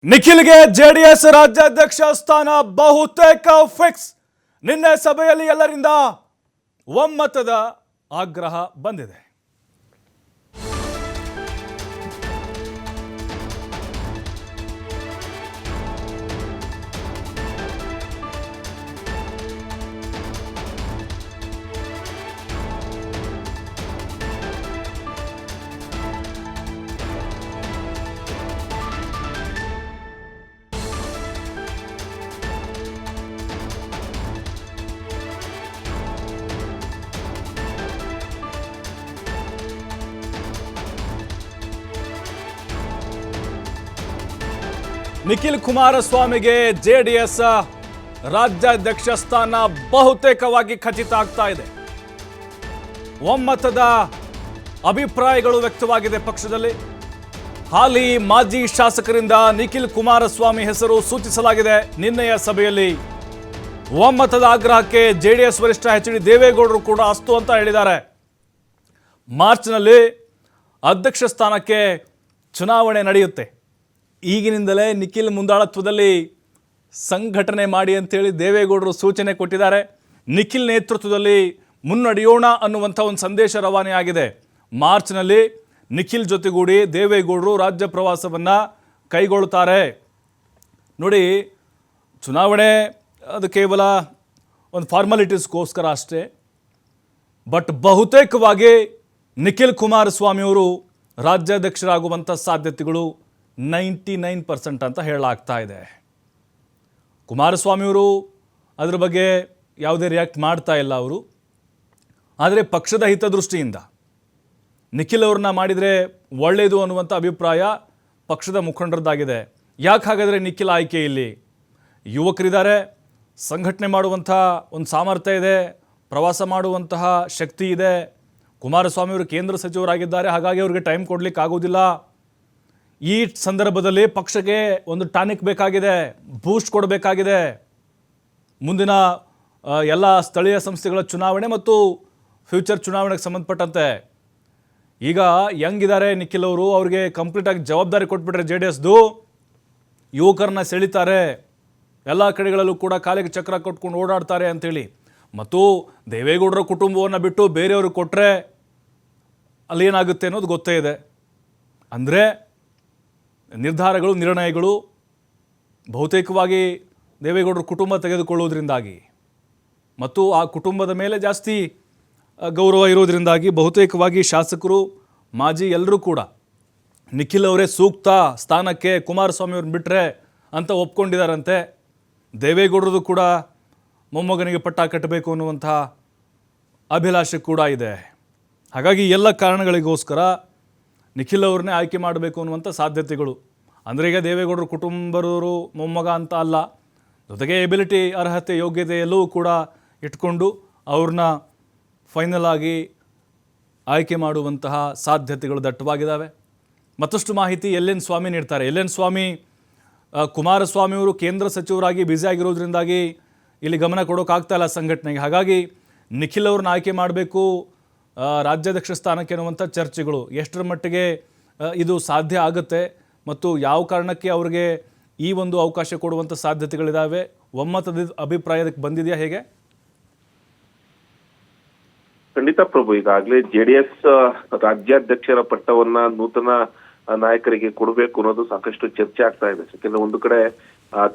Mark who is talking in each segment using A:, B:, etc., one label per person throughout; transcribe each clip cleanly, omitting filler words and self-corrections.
A: ನಿಖಿಲ್ಗೆ JDS ರಾಜ್ಯಾಧ್ಯಕ್ಷ ಸ್ಥಾನ ಬಹುತೇಕ ಫಿಕ್ಸ್. ನಿನ್ನೆ ಸಭೆಯಲ್ಲಿ ಎಲ್ಲರಿಂದ ಒಮ್ಮತದ ಆಗ್ರಹ ಬಂದಿದೆ. ನಿಖಿಲ್ ಕುಮಾರಸ್ವಾಮಿಗೆ ಜೆಡಿಎಸ್ ರಾಜ್ಯಾಧ್ಯಕ್ಷ ಸ್ಥಾನ ಬಹುತೇಕವಾಗಿ ಖಚಿತ ಆಗ್ತಾ ಇದೆ. ಒಮ್ಮತದ ಅಭಿಪ್ರಾಯಗಳು ವ್ಯಕ್ತವಾಗಿದೆ ಪಕ್ಷದಲ್ಲಿ. ಹಾಲಿ ಮಾಜಿ ಶಾಸಕರಿಂದ ನಿಖಿಲ್ ಕುಮಾರಸ್ವಾಮಿ ಹೆಸರು ಸೂಚಿಸಲಾಗಿದೆ. ನಿನ್ನೆಯ ಸಭೆಯಲ್ಲಿ ಒಮ್ಮತದ ಆಗ್ರಹಕ್ಕೆ ಜೆಡಿಎಸ್ ವರಿಷ್ಠ ಎಚ್ ಡಿ ದೇವೇಗೌಡರು ಕೂಡ ಅಸ್ತು ಅಂತ ಹೇಳಿದ್ದಾರೆ. ಮಾರ್ಚ್ನಲ್ಲಿ ಅಧ್ಯಕ್ಷ ಸ್ಥಾನಕ್ಕೆ ಚುನಾವಣೆ ನಡೆಯುತ್ತೆ. ಈಗಿನಿಂದಲೇ ನಿಖಿಲ್ ಮುಂದಾಳತ್ವದಲ್ಲಿ ಸಂಘಟನೆ ಮಾಡಿ ಅಂತೇಳಿ ದೇವೇಗೌಡರು ಸೂಚನೆ ಕೊಟ್ಟಿದ್ದಾರೆ. ನಿಖಿಲ್ ನೇತೃತ್ವದಲ್ಲಿ ಮುನ್ನಡೆಯೋಣ ಅನ್ನುವಂಥ ಒಂದು ಸಂದೇಶ ರವಾನೆ ಆಗಿದೆ. ಮಾರ್ಚ್ನಲ್ಲಿ ನಿಖಿಲ್ ಜೊತೆಗೂಡಿ ದೇವೇಗೌಡರು ರಾಜ್ಯ ಪ್ರವಾಸವನ್ನು ಕೈಗೊಳ್ಳುತ್ತಾರೆ. ನೋಡಿ, ಚುನಾವಣೆ ಅದು ಕೇವಲ ಒಂದು ಫಾರ್ಮಾಲಿಟೀಸ್ಗೋಸ್ಕರ ಅಷ್ಟೇ. ಬಟ್ ಬಹುತೇಕವಾಗಿ ನಿಖಿಲ್ ಕುಮಾರಸ್ವಾಮಿಯವರು ರಾಜ್ಯಾಧ್ಯಕ್ಷರಾಗುವಂಥ ಸಾಧ್ಯತೆಗಳು 99% ಅಂತ ಹೇಳಲಾಗ್ತಾ ಇದೆ. ಕುಮಾರಸ್ವಾಮಿಯವರು ಅದರ ಬಗ್ಗೆ ಯಾವುದೇ ರಿಯಾಕ್ಟ್ ಮಾಡ್ತಾ ಇಲ್ಲ ಅವರು. ಆದರೆ ಪಕ್ಷದ ಹಿತದೃಷ್ಟಿಯಿಂದ ನಿಖಿಲ್ ಅವ್ರನ್ನ ಮಾಡಿದರೆ ಒಳ್ಳೆಯದು ಅನ್ನುವಂಥ ಅಭಿಪ್ರಾಯ ಪಕ್ಷದ ಮುಖಂಡರದ್ದಾಗಿದೆ. ಯಾಕೆ ಹಾಗಾದರೆ ನಿಖಿಲ್ ಆಯ್ಕೆ? ಇಲ್ಲಿ ಯುವಕರಿದ್ದಾರೆ, ಸಂಘಟನೆ ಮಾಡುವಂಥ ಒಂದು ಸಾಮರ್ಥ್ಯ ಇದೆ, ಪ್ರವಾಸ ಮಾಡುವಂತಹ ಶಕ್ತಿ ಇದೆ. ಕುಮಾರಸ್ವಾಮಿಯವರು ಕೇಂದ್ರ ಸಚಿವರಾಗಿದ್ದಾರೆ, ಹಾಗಾಗಿ ಅವ್ರಿಗೆ ಟೈಮ್ ಕೊಡಲಿಕ್ಕೆ ಆಗೋದಿಲ್ಲ. ಈ ಸಂದರ್ಭದಲ್ಲಿ ಪಕ್ಷಕ್ಕೆ ಒಂದು ಟಾನಿಕ್ ಬೇಕಾಗಿದೆ, ಬೂಸ್ಟ್ ಕೊಡಬೇಕಾಗಿದೆ. ಮುಂದಿನ ಎಲ್ಲ ಸ್ಥಳೀಯ ಸಂಸ್ಥೆಗಳ ಚುನಾವಣೆ ಮತ್ತು ಫ್ಯೂಚರ್ ಚುನಾವಣೆಗೆ ಸಂಬಂಧಪಟ್ಟಂತೆ ಈಗ ಹೆಂಗಿದ್ದಾರೆ ನಿಖಿಲ್ ಅವರು, ಅವ್ರಿಗೆ ಕಂಪ್ಲೀಟಾಗಿ ಜವಾಬ್ದಾರಿ ಕೊಟ್ಬಿಟ್ರೆ ಜೆಡಿಎಸ್ದು ಯುವಕರನ್ನ ಸೆಳಿತಾರೆ, ಎಲ್ಲ ಕಡೆಗಳಲ್ಲೂ ಕೂಡ ಕಾಲಿಗೆ ಚಕ್ರ ಕೊಟ್ಕೊಂಡು ಓಡಾಡ್ತಾರೆ ಅಂಥೇಳಿ. ಮತ್ತು ದೇವೇಗೌಡರ ಕುಟುಂಬವನ್ನು ಬಿಟ್ಟು ಬೇರೆಯವ್ರಿಗೆ ಕೊಟ್ಟರೆ ಅಲ್ಲಿ ಏನಾಗುತ್ತೆ ಅನ್ನೋದು ಗೊತ್ತೇ ಇದೆ. ಅಂದರೆ ನಿರ್ಧಾರಗಳು, ನಿರ್ಣಯಗಳು ಬಹುತೇಕವಾಗಿ ದೇವೇಗೌಡರ ಕುಟುಂಬ ತೆಗೆದುಕೊಳ್ಳುವುದರಿಂದಾಗಿ ಮತ್ತು ಆ ಕುಟುಂಬದ ಮೇಲೆ ಜಾಸ್ತಿ ಗೌರವ ಇರೋದರಿಂದಾಗಿ ಬಹುತೇಕವಾಗಿ ಶಾಸಕರು, ಮಾಜಿ ಎಲ್ಲರೂ ಕೂಡ ನಿಖಿಲ್ ಅವರೇ ಸೂಕ್ತ ಸ್ಥಾನಕ್ಕೆ ಕುಮಾರಸ್ವಾಮಿ ಅವ್ರನ್ನ ಬಿಟ್ಟರೆ ಅಂತ ಒಪ್ಕೊಂಡಿದ್ದಾರಂತೆ. ದೇವೇಗೌಡರದು ಕೂಡ ಮೊಮ್ಮಗನಿಗೆ ಪಟ್ಟ ಕಟ್ಟಬೇಕು ಅನ್ನುವಂಥ ಅಭಿಲಾಷೆ ಕೂಡ ಇದೆ. ಹಾಗಾಗಿ ಎಲ್ಲ ಕಾರಣಗಳಿಗೋಸ್ಕರ ನಿಖಿಲ್ ಅವ್ರನ್ನೇ ಆಯ್ಕೆ ಮಾಡಬೇಕು ಅನ್ನುವಂಥ ಸಾಧ್ಯತೆಗಳು. ಅಂದರೆ ಈಗ ದೇವೇಗೌಡರ ಕುಟುಂಬದವರು ಮೊಮ್ಮಗ ಅಂತ ಅಲ್ಲ, ಜೊತೆಗೆ ಎಬಿಲಿಟಿ, ಅರ್ಹತೆ, ಯೋಗ್ಯತೆ ಎಲ್ಲವೂ ಕೂಡ ಇಟ್ಕೊಂಡು ಅವ್ರನ್ನ ಫೈನಲ್ ಆಗಿ ಆಯ್ಕೆ ಮಾಡುವಂತಹ ಸಾಧ್ಯತೆಗಳು ದಟ್ಟವಾಗಿದ್ದಾವೆ. ಮತ್ತಷ್ಟು ಮಾಹಿತಿ ಎಲ್ ಎನ್ ಸ್ವಾಮಿ ನೀಡ್ತಾರೆ. ಎಲ್ ಎನ್ ಸ್ವಾಮಿ, ಕುಮಾರಸ್ವಾಮಿಯವರು ಕೇಂದ್ರ ಸಚಿವರಾಗಿ ಬ್ಯುಸಿ ಆಗಿರೋದ್ರಿಂದಾಗಿ ಇಲ್ಲಿ ಗಮನ ಕೊಡೋಕ್ಕಾಗ್ತಾಯಿಲ್ಲ ಸಂಘಟನೆಗೆ. ಹಾಗಾಗಿ ನಿಖಿಲ್ ಅವ್ರನ್ನ ಆಯ್ಕೆ ಮಾಡಬೇಕು ರಾಜ್ಯಾಧ್ಯಕ್ಷ ಸ್ಥಾನಕ್ಕೆ ಅನ್ನುವಂಥ ಚರ್ಚೆಗಳು ಎಷ್ಟರ ಮಟ್ಟಿಗೆ ಇದು ಸಾಧ್ಯ ಆಗುತ್ತೆ ಮತ್ತು ಯಾವ ಕಾರಣಕ್ಕೆ ಅವರಿಗೆ ಈ ಒಂದು ಅವಕಾಶ ಕೊಡುವಂಥ ಸಾಧ್ಯತೆಗಳಿದ್ದಾವೆ? ಒಮ್ಮತದ ಅಭಿಪ್ರಾಯಕ್ಕೆ ಬಂದಿದೆಯಾ ಹೇಗೆ?
B: ಖಂಡಿತ ಪ್ರಭು, ಈಗಾಗಲೇ ಜೆಡಿಎಸ್ ರಾಜ್ಯಾಧ್ಯಕ್ಷರ ಪಟ್ಟವನ್ನ ನೂತನ ನಾಯಕರಿಗೆ ಕೊಡಬೇಕು ಅನ್ನೋದು ಸಾಕಷ್ಟು ಚರ್ಚೆ ಆಗ್ತಾ ಇದೆ. ಯಾಕೆಂದ್ರೆ ಒಂದು ಕಡೆ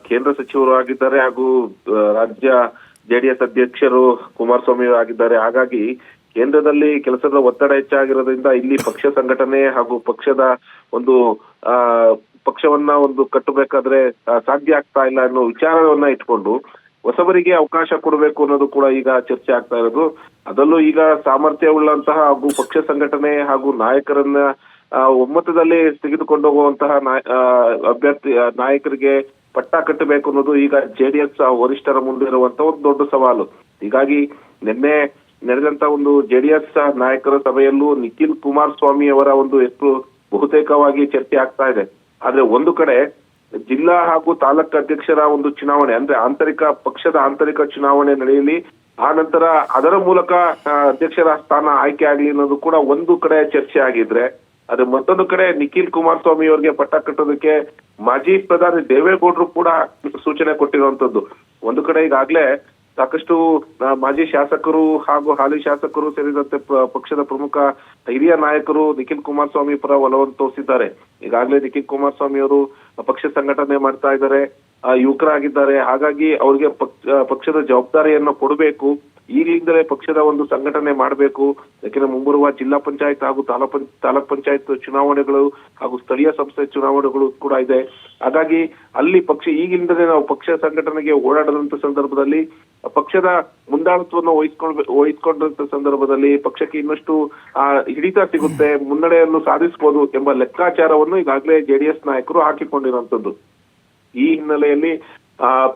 B: ಕೇಂದ್ರ ಸಚಿವರು ಆಗಿದ್ದಾರೆ ಹಾಗೂ ರಾಜ್ಯ ಜೆಡಿಎಸ್ ಅಧ್ಯಕ್ಷರು ಕುಮಾರಸ್ವಾಮಿ ಆಗಿದ್ದಾರೆ. ಹಾಗಾಗಿ ಕೇಂದ್ರದಲ್ಲಿ ಕೆಲಸದ ಒತ್ತಡ ಹೆಚ್ಚಾಗಿರೋದ್ರಿಂದ ಇಲ್ಲಿ ಪಕ್ಷ ಸಂಘಟನೆ ಹಾಗೂ ಪಕ್ಷದ ಒಂದು ಪಕ್ಷವನ್ನ ಒಂದು ಕಟ್ಟಬೇಕಾದ್ರೆ ಸಾಧ್ಯ ಆಗ್ತಾ ಇಲ್ಲ ಅನ್ನೋ ವಿಚಾರವನ್ನ ಇಟ್ಕೊಂಡು ಹೊಸಬರಿಗೆ ಅವಕಾಶ ಕೊಡಬೇಕು ಅನ್ನೋದು ಕೂಡ ಈಗ ಚರ್ಚೆ ಆಗ್ತಾ ಇರೋದು. ಅದರಲ್ಲೂ ಈಗ ಸಾಮರ್ಥ್ಯ ಉಳ್ಳಂತಹ ಹಾಗೂ ಪಕ್ಷ ಸಂಘಟನೆ ಹಾಗೂ ನಾಯಕರನ್ನ ಒಮ್ಮತದಲ್ಲಿ ತೆಗೆದುಕೊಂಡು ಹೋಗುವಂತಹ ಅಭ್ಯರ್ಥಿ ನಾಯಕರಿಗೆ ಪಟ್ಟ ಕಟ್ಟಬೇಕು ಅನ್ನೋದು ಈಗ ಜೆಡಿಎಸ್ ವರಿಷ್ಠರ ಮುಂದೆ ಇರುವಂತ ಒಂದು ದೊಡ್ಡ ಸವಾಲು. ಹೀಗಾಗಿ ನಿನ್ನೆ ನಡೆದಂತ ಒಂದು ಜೆಡಿಎಸ್ ನಾಯಕರ ಸಭೆಯಲ್ಲೂ ನಿಖಿಲ್ ಕುಮಾರಸ್ವಾಮಿ ಅವರ ಒಂದು ಹೆಸರು ಬಹುತೇಕವಾಗಿ ಚರ್ಚೆ ಆಗ್ತಾ ಇದೆ. ಆದ್ರೆ ಒಂದು ಕಡೆ ಜಿಲ್ಲಾ ಹಾಗೂ ತಾಲೂಕು ಅಧ್ಯಕ್ಷರ ಒಂದು ಚುನಾವಣೆ, ಅಂದ್ರೆ ಪಕ್ಷದ ಆಂತರಿಕ ಚುನಾವಣೆ ನಡೆಯಲಿ, ಆ ನಂತರ ಅದರ ಮೂಲಕ ಅಧ್ಯಕ್ಷರ ಸ್ಥಾನ ಆಯ್ಕೆ ಆಗ್ಲಿ ಅನ್ನೋದು ಕೂಡ ಒಂದು ಕಡೆ ಚರ್ಚೆ ಆಗಿದ್ರೆ, ಅದೇ ಮತ್ತೊಂದು ಕಡೆ ನಿಖಿಲ್ ಕುಮಾರಸ್ವಾಮಿ ಅವರಿಗೆ ಪಟ್ಟ ಕಟ್ಟೋದಕ್ಕೆ ಮಾಜಿ ಪ್ರಧಾನಿ ದೇವೇಗೌಡರು ಕೂಡ ಸೂಚನೆ ಕೊಟ್ಟಿರುವಂತದ್ದು. ಒಂದು ಕಡೆ ಈಗಾಗ್ಲೇ ಸಾಕಷ್ಟು ಮಾಜಿ ಶಾಸಕರು ಹಾಗೂ ಹಾಲಿ ಶಾಸಕರು ಸೇರಿದಂತೆ ಪಕ್ಷದ ಪ್ರಮುಖ ಹಿರಿಯ ನಾಯಕರು ನಿಖಿಲ್ ಕುಮಾರಸ್ವಾಮಿ ಪರ ಒಲವನ್ನು ತೋರಿಸಿದ್ದಾರೆ. ಈಗಾಗಲೇ ನಿಖಿಲ್ ಕುಮಾರಸ್ವಾಮಿ ಅವರು ಪಕ್ಷ ಸಂಘಟನೆ ಮಾಡ್ತಾ ಇದ್ದಾರೆ, ಯುವಕರಾಗಿದ್ದಾರೆ. ಹಾಗಾಗಿ ಅವ್ರಿಗೆ ಪಕ್ಷದ ಜವಾಬ್ದಾರಿಯನ್ನು ಕೊಡಬೇಕು, ಈಗಲಿಂದಲೇ ಪಕ್ಷದ ಒಂದು ಸಂಘಟನೆ ಮಾಡಬೇಕು. ಯಾಕೆಂದ್ರೆ ಮುಂಬರುವ ಜಿಲ್ಲಾ ಪಂಚಾಯತ್ ಹಾಗೂ ತಾಲೂಕ್ ಪಂಚಾಯತ್ ಚುನಾವಣೆಗಳು ಹಾಗೂ ಸ್ಥಳೀಯ ಸಂಸ್ಥೆ ಚುನಾವಣೆಗಳು ಕೂಡ ಇದೆ. ಹಾಗಾಗಿ ಅಲ್ಲಿ ಈಗಿಂದಲೇ ನಾವು ಪಕ್ಷ ಸಂಘಟನೆಗೆ ಓಡಾಡದಂತ ಸಂದರ್ಭದಲ್ಲಿ ಪಕ್ಷದ ಮುಂದಾಳತ್ವವನ್ನು ವಹಿಸ್ಕೊಂಡಂತ ಸಂದರ್ಭದಲ್ಲಿ ಪಕ್ಷಕ್ಕೆ ಇನ್ನಷ್ಟು ಹಿಡಿತ ಸಿಗುತ್ತೆ, ಮುನ್ನಡೆಯನ್ನು ಸಾಧಿಸಬಹುದು ಎಂಬ ಲೆಕ್ಕಾಚಾರವನ್ನು ಈಗಾಗಲೇ ಜೆಡಿಎಸ್ ನಾಯಕರು ಹಾಕಿಕೊಂಡಿರುವಂತದ್ದು. ಈ ಹಿನ್ನೆಲೆಯಲ್ಲಿ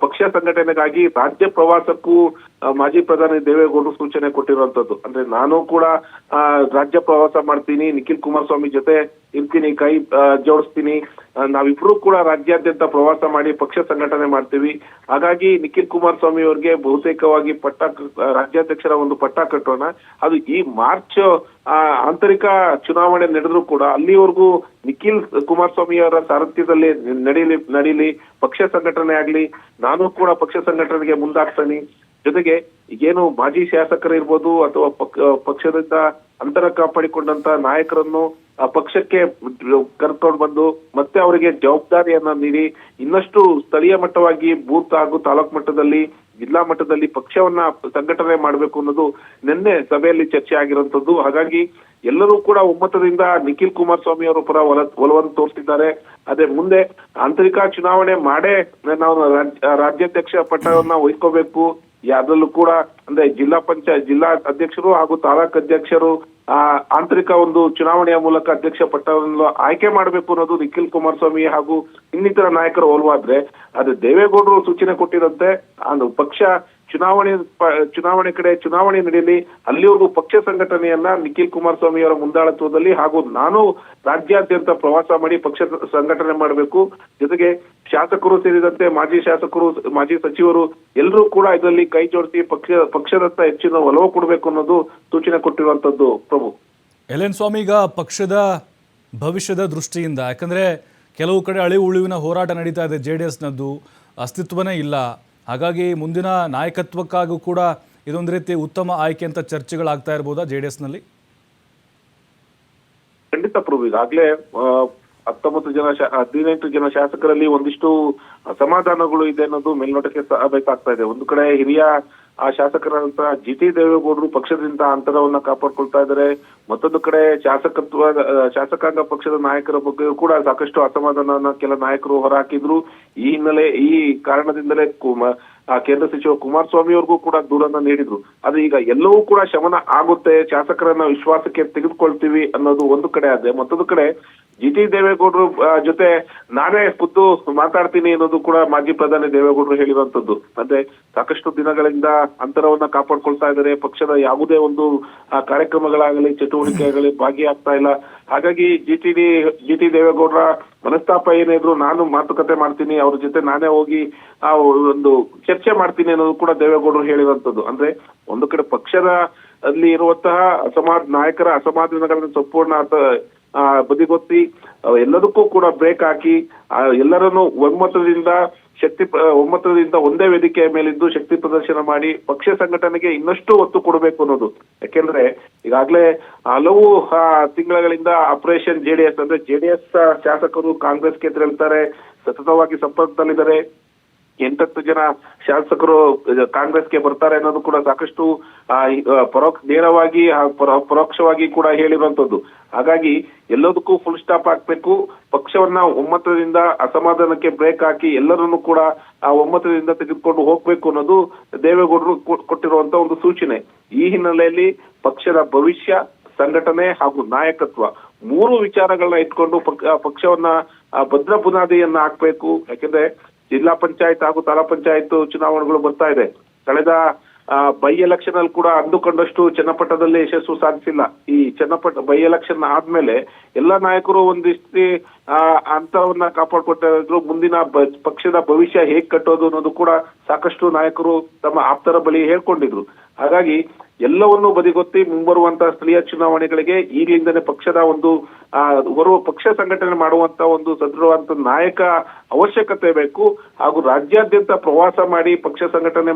B: ಪಕ್ಷ ಸಂಘಟನೆಗಾಗಿ ರಾಜ್ಯ ಪ್ರವಾಸಕ್ಕೂ ಮಾಜಿ ಪ್ರಧಾನಿ ದೇವೇಗೌಡರು ಸೂಚನೆ ಕೊಟ್ಟಿರುವಂತದ್ದು. ಅಂದ್ರೆ ನಾನು ಕೂಡ ರಾಜ್ಯ ಪ್ರವಾಸ ಮಾಡ್ತೀನಿ, ನಿಖಿಲ್ ಕುಮಾರಸ್ವಾಮಿ ಜೊತೆ ಇರ್ತೀನಿ, ಕೈ ಜೋಡಿಸ್ತೀನಿ, ನಾವಿಬ್ರು ಕೂಡ ರಾಜ್ಯಾದ್ಯಂತ ಪ್ರವಾಸ ಮಾಡಿ ಪಕ್ಷ ಸಂಘಟನೆ ಮಾಡ್ತೀವಿ. ಹಾಗಾಗಿ ನಿಖಿಲ್ ಕುಮಾರಸ್ವಾಮಿ ಅವರಿಗೆ ಬಹುತೇಕವಾಗಿ ರಾಜ್ಯಾಧ್ಯಕ್ಷರ ಒಂದು ಪಟ್ಟ ಕಟ್ಟೋಣ. ಅದು ಈ ಮಾರ್ಚ್ ಆಂತರಿಕ ಚುನಾವಣೆ ನಡೆದ್ರು ಕೂಡ ಅಲ್ಲಿವರೆಗೂ ನಿಖಿಲ್ ಕುಮಾರಸ್ವಾಮಿ ಅವರ ಸಾರಥ್ಯದಲ್ಲಿ ನಡೀಲಿ, ಪಕ್ಷ ಸಂಘಟನೆ ಆಗ್ಲಿ, ನಾನು ಕೂಡ ಪಕ್ಷ ಸಂಘಟನೆಗೆ ಮುಂದಾಗ್ತಾನೆ. ಜೊತೆಗೆ ಈಗೇನು ಮಾಜಿ ಶಾಸಕರು ಇರ್ಬೋದು ಅಥವಾ ಪಕ್ಷದಿಂದ ಅಂತರ ಕಾಪಾಡಿಕೊಂಡಂತ ನಾಯಕರನ್ನು ಪಕ್ಷಕ್ಕೆ ಕರ್ಕೊಂಡು ಬಂದು ಮತ್ತೆ ಅವರಿಗೆ ಜವಾಬ್ದಾರಿಯನ್ನ ನೀಡಿ ಇನ್ನಷ್ಟು ಸ್ಥಳೀಯ ಮಟ್ಟವಾಗಿ ಬೂತ್ ಹಾಗೂ ತಾಲೂಕು ಮಟ್ಟದಲ್ಲಿ ಜಿಲ್ಲಾ ಮಟ್ಟದಲ್ಲಿ ಪಕ್ಷವನ್ನ ಸಂಘಟನೆ ಮಾಡಬೇಕು ಅನ್ನೋದು ನಿನ್ನೆ ಸಭೆಯಲ್ಲಿ ಚರ್ಚೆ ಆಗಿರುವಂತದ್ದು. ಹಾಗಾಗಿ ಎಲ್ಲರೂ ಕೂಡ ಒಮ್ಮತದಿಂದ ನಿಖಿಲ್ ಕುಮಾರಸ್ವಾಮಿ ಅವರ ಪರ ಒಲವನ್ನು ತೋರಿಸಿದ್ದಾರೆ. ಅದೇ ಮುಂದೆ ಆಂತರಿಕ ಚುನಾವಣೆ ಮಾಡೇ ನಾವು ರಾಜ್ಯಾಧ್ಯಕ್ಷ ಪಟ್ಟವನ್ನ ವಹಿಸ್ಕೋಬೇಕು. ಅದರಲ್ಲೂ ಕೂಡ ಅಂದ್ರೆ ಜಿಲ್ಲಾ ಅಧ್ಯಕ್ಷರು ಹಾಗೂ ತಾಲೂಕ್ ಅಧ್ಯಕ್ಷರು ಆಂತರಿಕ ಒಂದು ಚುನಾವಣೆಯ ಮೂಲಕ ಅಧ್ಯಕ್ಷ ಪಟ್ಟವನ್ನು ಆಯ್ಕೆ ಮಾಡಬೇಕು ಅನ್ನೋದು ನಿಖಿಲ್ ಕುಮಾರಸ್ವಾಮಿ ಹಾಗೂ ಇನ್ನಿತರ ನಾಯಕರ ಒಲವಾದ್ರೆ, ಅದು ದೇವೇಗೌಡರು ಸೂಚನೆ ಕೊಟ್ಟಿರಂತೆ ಪಕ್ಷ ಚುನಾವಣೆ ಕಡೆ ಚುನಾವಣೆ ನಡೆಯಲಿ, ಅಲ್ಲಿವರೆಗೂ ಪಕ್ಷ ಸಂಘಟನೆಯನ್ನ ನಿಖಿಲ್ ಕುಮಾರಸ್ವಾಮಿ ಅವರ ಮುಂದಾಳತ್ವದಲ್ಲಿ ಹಾಗೂ ನಾನು ರಾಜ್ಯಾದ್ಯಂತ ಪ್ರವಾಸ ಮಾಡಿ ಪಕ್ಷ ಸಂಘಟನೆ ಮಾಡಬೇಕು. ಜೊತೆಗೆ ಶಾಸಕರು ಸೇರಿದಂತೆ ಮಾಜಿ ಶಾಸಕರು, ಮಾಜಿ ಸಚಿವರು ಎಲ್ಲರೂ ಕೂಡ ಇದರಲ್ಲಿ ಕೈ ಜೋಡಿಸಿ ಪಕ್ಷದತ್ತ ಹೆಚ್ಚಿನ ಒಲವು ಕೊಡಬೇಕು ಅನ್ನೋದು ಸೂಚನೆ ಕೊಟ್ಟಿರುವಂತದ್ದು. ಪ್ರಭು
A: ಎಲ್.ಎನ್. ಸ್ವಾಮಿ, ಈಗ ಪಕ್ಷದ ಭವಿಷ್ಯದ ದೃಷ್ಟಿಯಿಂದ, ಯಾಕಂದ್ರೆ ಕೆಲವು ಕಡೆ ಅಳಿವು ಉಳಿವಿನ ಹೋರಾಟ ನಡೀತಾ ಇದೆ, JDSನದ್ದು ಅಸ್ತಿತ್ವನೇ ಇಲ್ಲ. ಹಾಗಾಗಿ ಮುಂದಿನ ನಾಯಕತ್ವಕ್ಕಾಗೂ ಕೂಡ ಇದೊಂದು ರೀತಿ ಉತ್ತಮ ಆಯ್ಕೆ ಅಂತ ಚರ್ಚೆಗಳಾಗ್ತಾ ಇರ್ಬೋದಾ JDSನಲ್ಲಿ?
B: ಖಂಡಿತ ಪ್ರಭು, ಈಗಾಗಲೇ 18 ಜನ ಶಾಸಕರಲ್ಲಿ ಒಂದಿಷ್ಟು ಅಸಮಾಧಾನಗಳು ಇದೆ ಅನ್ನೋದು ಮೇಲ್ನೋಟಕ್ಕೆ ಬೇಕಾಗ್ತಾ ಇದೆ. ಒಂದು ಕಡೆ ಹಿರಿಯ ಶಾಸಕರಾದಂತ GT ದೇವೇಗೌಡರು ಪಕ್ಷದಿಂದ ಅಂತರವನ್ನ ಕಾಪಾಡ್ಕೊಳ್ತಾ ಇದ್ದಾರೆ. ಮತ್ತೊಂದು ಕಡೆ ಶಾಸಕಾಂಗ ಪಕ್ಷದ ನಾಯಕರ ಬಗ್ಗೆ ಕೂಡ ಸಾಕಷ್ಟು ಅಸಮಾಧಾನ ಕೆಲ ನಾಯಕರು ಹೊರಹಾಕಿದ್ರು. ಈ ಕಾರಣದಿಂದಲೇ ಕೇಂದ್ರ ಸಚಿವ ಕುಮಾರಸ್ವಾಮಿ ಅವ್ರಿಗೂ ಕೂಡ ದೂರನ್ನ ನೀಡಿದ್ರು. ಆದ್ರೆ ಈಗ ಎಲ್ಲವೂ ಕೂಡ ಶಮನ ಆಗುತ್ತೆ, ಶಾಸಕರನ್ನ ವಿಶ್ವಾಸಕ್ಕೆ ತೆಗೆದುಕೊಳ್ತೀವಿ ಅನ್ನೋದು ಒಂದು ಕಡೆ ಆದ್ರೆ, ಮತ್ತೊಂದು ಕಡೆ GT ದೇವೇಗೌಡರು ಜೊತೆ ನಾನೇ ಖುದ್ದು ಮಾತಾಡ್ತೀನಿ ಅನ್ನೋದು ಕೂಡ ಮಾಜಿ ಪ್ರಧಾನಿ ದೇವೇಗೌಡರು ಹೇಳಿರುವಂತದ್ದು. ಅಂದ್ರೆ ಸಾಕಷ್ಟು ದಿನಗಳಿಂದ ಅಂತರವನ್ನ ಕಾಪಾಡ್ಕೊಳ್ತಾ ಇದ್ದಾರೆ, ಪಕ್ಷದ ಯಾವುದೇ ಒಂದು ಕಾರ್ಯಕ್ರಮಗಳಾಗಲಿ ಚಟುವಟಿಕೆಯಾಗಲಿ ಭಾಗಿಯಾಗ್ತಾ ಇಲ್ಲ. ಹಾಗಾಗಿ GT ದೇವೇಗೌಡರ ಮನಸ್ತಾಪ ಏನೇ ಇದ್ರು ನಾನು ಮಾತುಕತೆ ಮಾಡ್ತೀನಿ, ಅವ್ರ ಜೊತೆ ನಾನೇ ಹೋಗಿ ಒಂದು ಚರ್ಚೆ ಮಾಡ್ತೀನಿ ಅನ್ನೋದು ಕೂಡ ದೇವೇಗೌಡರು ಹೇಳಿರುವಂತದ್ದು. ಅಂದ್ರೆ ಒಂದು ಕಡೆ ಪಕ್ಷದ ಅಲ್ಲಿ ಇರುವಂತಹ ನಾಯಕರ ಅಸಮಾಧಾನಗಳನ್ನು ಸಂಪೂರ್ಣ ಬದಿಗೊತ್ತಿ ಎಲ್ಲದಕ್ಕೂ ಕೂಡ ಬ್ರೇಕ್ ಹಾಕಿ ಎಲ್ಲರನ್ನು ಒಮ್ಮತದಿಂದ ಒಂದೇ ವೇದಿಕೆಯ ಮೇಲಿದ್ದು ಶಕ್ತಿ ಪ್ರದರ್ಶನ ಮಾಡಿ ಪಕ್ಷ ಸಂಘಟನೆಗೆ ಇನ್ನಷ್ಟು ಒತ್ತು ಕೊಡಬೇಕು ಅನ್ನೋದು. ಯಾಕೆಂದ್ರೆ ಈಗಾಗಲೇ ಹಲವು ತಿಂಗಳಿಂದ ಆಪರೇಷನ್ JDS ಅಂದ್ರೆ JDS ಶಾಸಕರು ಕಾಂಗ್ರೆಸ್ಗೆ ತೆರಳ್ತಾರೆ, ಸತತವಾಗಿ ಸಂಪರ್ಕದಲ್ಲಿದ್ದಾರೆ. 8 ಜನ ಶಾಸಕರು ಕಾಂಗ್ರೆಸ್ಗೆ ಬರ್ತಾರೆ ಅನ್ನೋದು ಕೂಡ ಸಾಕಷ್ಟು ನೇರವಾಗಿ ಪರೋಕ್ಷವಾಗಿ ಕೂಡ ಹೇಳಿರುವಂತದ್ದು. ಹಾಗಾಗಿ ಎಲ್ಲದಕ್ಕೂ ಫುಲ್ ಸ್ಟಾಪ್ ಹಾಕ್ಬೇಕು, ಪಕ್ಷವನ್ನ ಒಮ್ಮತದಿಂದ ಅಸಮಾಧಾನಕ್ಕೆ ಬ್ರೇಕ್ ಹಾಕಿ ಎಲ್ಲರನ್ನು ಕೂಡ ಆ ಒಮ್ಮತದಿಂದ ತೆಗೆದುಕೊಂಡು ಹೋಗ್ಬೇಕು ಅನ್ನೋದು ದೇವೇಗೌಡರು ಕೊಟ್ಟಿರುವಂತ ಒಂದು ಸೂಚನೆ. ಈ ಹಿನ್ನೆಲೆಯಲ್ಲಿ ಪಕ್ಷದ ಭವಿಷ್ಯ, ಸಂಘಟನೆ ಹಾಗೂ ನಾಯಕತ್ವ 3 ವಿಚಾರಗಳನ್ನ ಇಟ್ಕೊಂಡು ಪಕ್ಷವನ್ನ ಭದ್ರ ಬುನಾದಿಯನ್ನ ಹಾಕ್ಬೇಕು. ಯಾಕೆಂದ್ರೆ ಜಿಲ್ಲಾ ಪಂಚಾಯತ್ ಹಾಗೂ ತಾಲೂಕ್ ಪಂಚಾಯತ್ ಚುನಾವಣೆಗಳು ಬರ್ತಾ ಇದೆ. ಕಳೆದ ಬೈ ಎಲೆಕ್ಷನ್ ಅಲ್ಲಿ ಕೂಡ ಅಂದುಕೊಂಡಷ್ಟು ಚನ್ನಪಟ್ಟಣದಲ್ಲಿ ಯಶಸ್ಸು ಸಾಧಿಸಿಲ್ಲ. ಈ ಚನ್ನಪಟ್ಟ ಬೈ ಎಲೆಕ್ಷನ್ ಆದ್ಮೇಲೆ ಎಲ್ಲಾ ನಾಯಕರು ಒಂದಿಷ್ಟು ಅಂತರವನ್ನ ಕಾಪಾಡ್ಕೊಟ್ಟಿದ್ರು. ಮುಂದಿನ ಪಕ್ಷದ ಭವಿಷ್ಯ ಹೇಗ್ ಕಟ್ಟೋದು ಅನ್ನೋದು ಕೂಡ ಸಾಕಷ್ಟು ನಾಯಕರು ತಮ್ಮ ಆಪ್ತರ ಬಳಿ ಹೇಳ್ಕೊಂಡಿದ್ರು. ಹಾಗಾಗಿ ಎಲ್ಲವನ್ನೂ ಬದಿಗೊತ್ತಿ ಮುಂಬರುವಂತಹ ಸ್ಥಳೀಯ ಚುನಾವಣೆಗಳಿಗೆ ಈಗಲಿಂದನೇ ಪಕ್ಷದ ಒಂದು ಪಕ್ಷ ಸಂಘಟನೆ ಮಾಡುವಂತ ಒಂದು ಸದೃಢವಾದಂತ ನಾಯಕ ಅವಶ್ಯಕತೆ ಬೇಕು. ಹಾಗೂ ರಾಜ್ಯಾದ್ಯಂತ ಪ್ರವಾಸ ಮಾಡಿ ಪಕ್ಷ ಸಂಘಟನೆ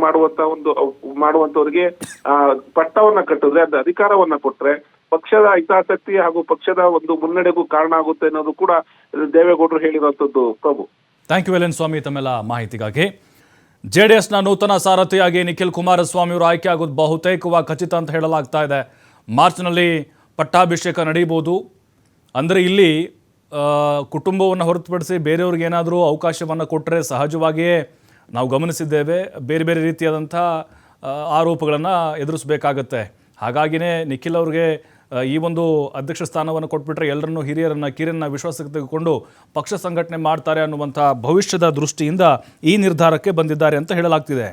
B: ಮಾಡುವಂತವರಿಗೆ ಪಟ್ಟವನ್ನ ಕಟ್ಟಿದ್ರೆ, ಅದು ಅಧಿಕಾರವನ್ನ ಕೊಟ್ರೆ ಪಕ್ಷದ ಹಿತಾಸಕ್ತಿ ಹಾಗೂ ಪಕ್ಷದ ಒಂದು ಮುನ್ನಡೆಗೂ ಕಾರಣ ಆಗುತ್ತೆ ಅನ್ನೋದು ಕೂಡ ದೇವೇಗೌಡರು ಹೇಳಿರುವಂತದ್ದು. ಪ್ರಭು,
A: ಥ್ಯಾಂಕ್ ಯು ವೆಲೆನ್ ಸ್ವಾಮಿ ತಮ್ಮೆಲ್ಲ ಮಾಹಿತಿಗಾಗಿ. JDSನ ನೂತನ ಸಾರಥಿಯಾಗಿ ನಿಖಿಲ್ ಕುಮಾರಸ್ವಾಮಿ ಅವರು ಆಯ್ಕೆ ಆಗೋದು ಬಹುತೇಕವಾಗಿ ಖಚಿತ ಅಂತ ಹೇಳಲಾಗ್ತಾ ಇದೆ. ಮಾರ್ಚ್ನಲ್ಲಿ ಪಟ್ಟಾಭಿಷೇಕ ನಡೀಬೋದು. ಅಂದರೆ ಇಲ್ಲಿ ಕುಟುಂಬವನ್ನು ಹೊರತುಪಡಿಸಿ ಬೇರೆಯವ್ರಿಗೆ ಏನಾದರೂ ಅವಕಾಶವನ್ನು ಕೊಟ್ಟರೆ ಸಹಜವಾಗಿಯೇ ನಾವು ಗಮನಿಸಿದ್ದೇವೆ ಬೇರೆ ಬೇರೆ ರೀತಿಯಾದಂಥ ಆರೋಪಗಳನ್ನು ಎದುರಿಸಬೇಕಾಗತ್ತೆ. ಹಾಗಾಗಿಯೇ ನಿಖಿಲ್ ಅವ್ರಿಗೆ ಈ ಒಂದು ಅಧ್ಯಕ್ಷ ಸ್ಥಾನವನ್ನು ಕೊಟ್ಬಿಟ್ರೆ ಎಲ್ಲರನ್ನೂ ಹಿರಿಯರನ್ನು ಕಿರಿಯರನ್ನ ವಿಶ್ವಾಸಕ್ಕೆ ತೆಗೆದುಕೊಂಡು ಪಕ್ಷ ಸಂಘಟನೆ ಮಾಡ್ತಾರೆ ಅನ್ನುವಂಥ ಭವಿಷ್ಯದ ದೃಷ್ಟಿಯಿಂದ ಈ ನಿರ್ಧಾರಕ್ಕೆ ಬಂದಿದ್ದಾರೆ ಅಂತ ಹೇಳಲಾಗ್ತಿದೆ.